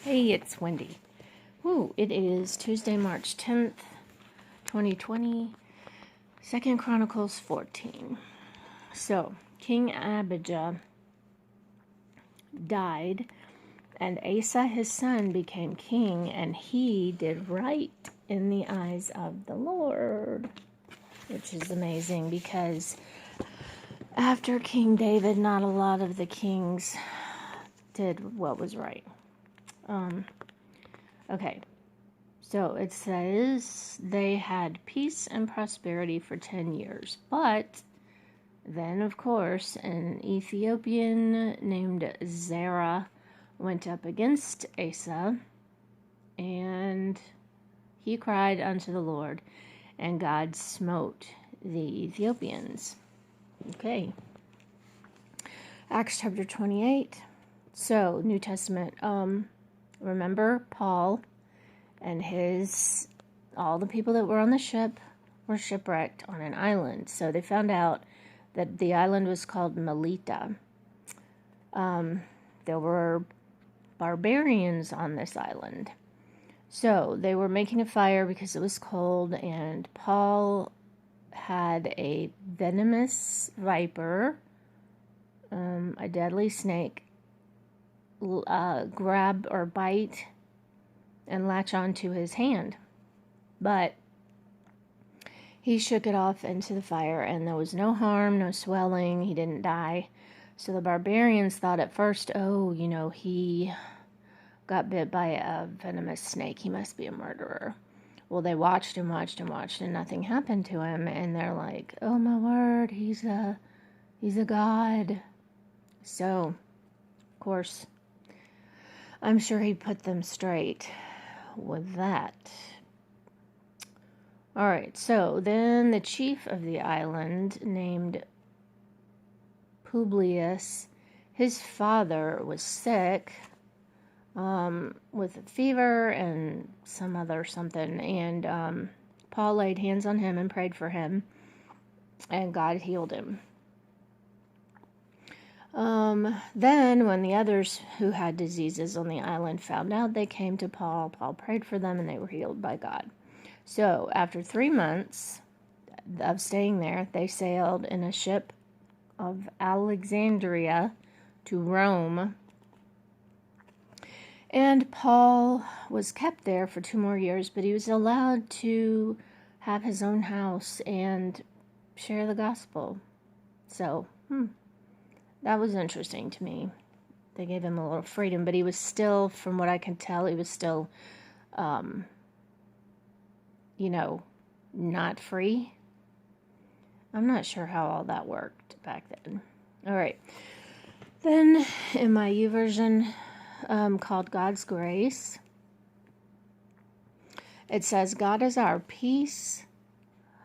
Hey, it's Wendy. Ooh, it is Tuesday, March 10th, 2020, 2nd Chronicles 14. So, King Abijah died, and Asa his son became king, and he did right in the eyes of the Lord, which is amazing because after King David, not a lot of the kings did what was right. Okay. So it says they had peace and prosperity for 10 years. But then, of course, an Ethiopian named Zerah went up against Asa, and he cried unto the Lord, and God smote the Ethiopians. Okay. Acts chapter 28. So, New Testament. Remember Paul and all the people that were on the ship were shipwrecked on an island. So they found out that the island was called Melita. There were barbarians on this island. So they were making a fire because it was cold, and Paul had a venomous viper, a deadly snake, grab or bite and latch onto his hand. But he shook it off into the fire, and there was no harm, no swelling. He didn't die. So the barbarians thought at first, he got bit by a venomous snake. He must be a murderer. Well, they watched and watched and watched, and nothing happened to him. And they're like, oh my word, he's a god. So, of course, I'm sure he put them straight with that. All right, so then the chief of the island, named Publius, his father was sick with a fever and some other something, and Paul laid hands on him and prayed for him, and God healed him. Then when the others who had diseases on the island found out, they came to Paul. Paul prayed for them, and they were healed by God. So after 3 months of staying there, they sailed in a ship of Alexandria to Rome. And Paul was kept there for 2 more years, but he was allowed to have his own house and share the gospel. So, that was interesting to me. They gave him a little freedom, but he was still, from what I can tell, he was still, not free. I'm not sure how all that worked back then. All right. Then in my YouVersion, called God's Grace, it says, God is our peace,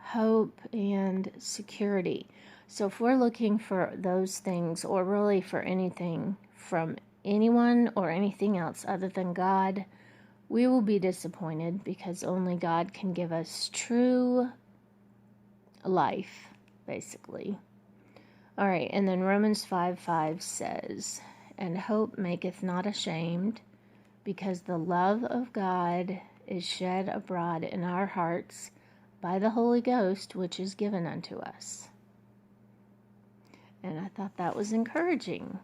hope, and security. So if we're looking for those things, or really for anything from anyone or anything else other than God, we will be disappointed, because only God can give us true life, basically. All right, and then Romans 5:5 says, and hope maketh not ashamed, because the love of God is shed abroad in our hearts by the Holy Ghost, which is given unto us. And I thought that was encouraging.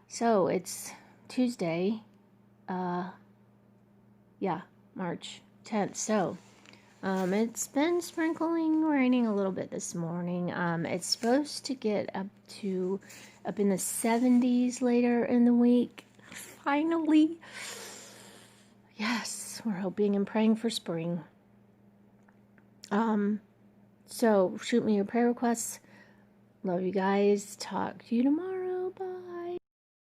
So it's Tuesday, March 10th. So it's been raining a little bit this morning. It's supposed to get up in the 70s later in the week. Finally. Yes, we're hoping and praying for spring. So shoot me your prayer requests. Love you guys. Talk to you tomorrow.